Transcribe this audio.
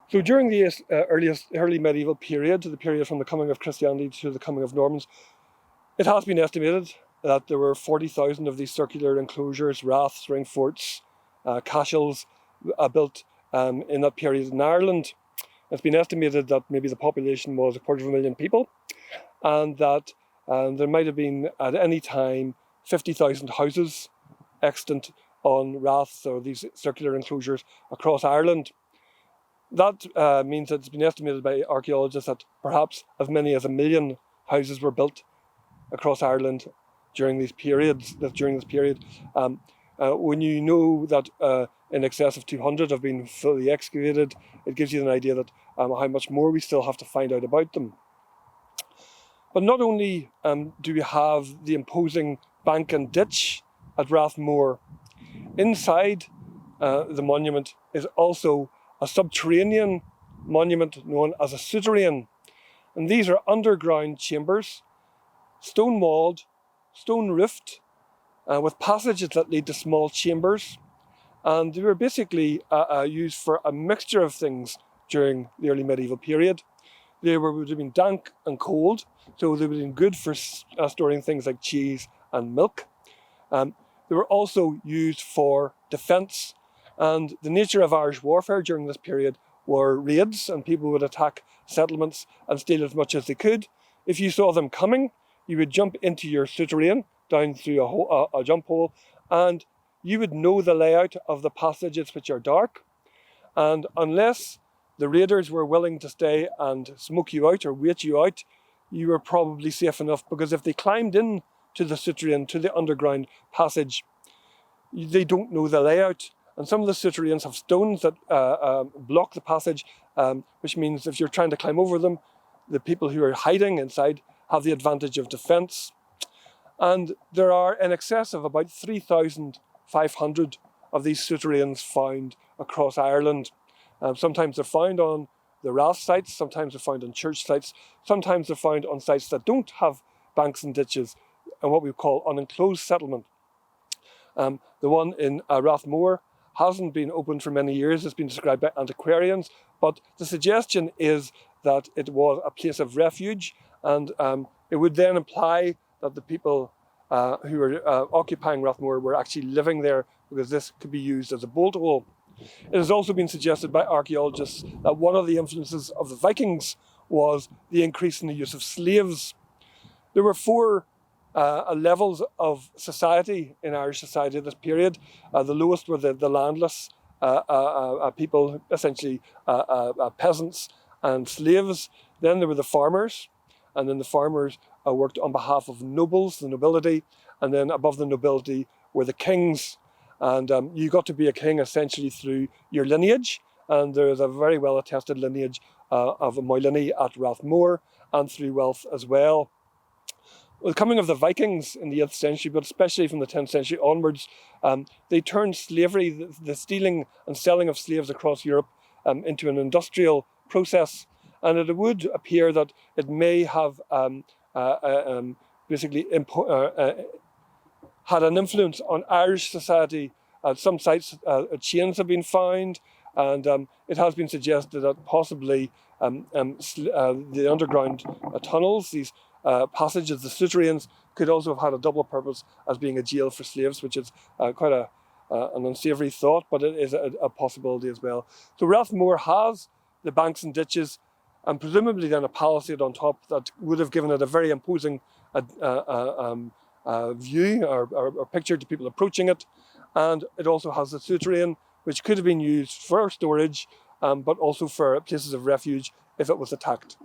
So during the early medieval period, the period from the coming of Christianity to the coming of Normans, it has been estimated that there were 40,000 of these circular enclosures, raths, ring forts, cashels built in that period in Ireland. It's been estimated that maybe the population was 250,000 people, and that there might have been at any time 50,000 houses extant on raths or these circular enclosures across Ireland. That means that it's been estimated by archaeologists that perhaps as many as 1 million houses were built across Ireland during this period. When you know that in excess of 200 have been fully excavated, it gives you an idea that how much more we still have to find out about them. But not only do we have the imposing bank and ditch at Rathmore, inside the monument is also a subterranean monument known as a souterrain. And these are underground chambers, stone walled, stone roofed, with passages that lead to small chambers. And they were basically used for a mixture of things during the early medieval period. They would have been dank and cold, so they would have been good for storing things like cheese and milk. They were also used for defence, and the nature of Irish warfare during this period were raids, and people would attack settlements and steal as much as they could. If you saw them coming, you would jump into your souterrain down through a jump hole, and you would know the layout of the passages which are dark. And unless the raiders were willing to stay and smoke you out or wait you out, you were probably safe enough, because if they climbed in to the souterrain, to the underground passage, they don't know the layout. And some of the souterrains have stones that block the passage, which means if you're trying to climb over them, the people who are hiding inside have the advantage of defence. And there are in excess of about 3,500 of these souterrains found across Ireland. Sometimes they're found on the rath sites, sometimes they're found on church sites, sometimes they're found on sites that don't have banks and ditches, and what we call unenclosed settlement. The one in Rathmore hasn't been opened for many years. It's been described by antiquarians, but the suggestion is that it was a place of refuge, and it would then imply that the people who were occupying Rathmore were actually living there, because this could be used as a bolt hole. It has also been suggested by archaeologists that one of the influences of the Vikings was the increase in the use of slaves. There were 4 levels of society in Irish society at this period. The lowest were the landless people, essentially peasants and slaves. Then there were the farmers, and then the farmers worked on behalf of nobles, the nobility, and then above the nobility were the kings. And you got to be a king essentially through your lineage, and there is a very well attested lineage of Moylinny at Rathmore, and through wealth as well. With the coming of the Vikings in the 8th century, but especially from the 10th century onwards, they turned slavery, the stealing and selling of slaves across Europe, into an industrial process. And it would appear that it may have basically had an influence on Irish society. At some sites, chains have been found, and it has been suggested that possibly the underground tunnels, these passages, the souterrains, could also have had a double purpose as being a jail for slaves, which is quite an unsavoury thought, but it is a possibility as well. So Rathmore has the banks and ditches, and presumably then a palisade on top that would have given it a very imposing view or picture to people approaching it. And it also has the souterrain, which could have been used for storage, but also for places of refuge if it was attacked.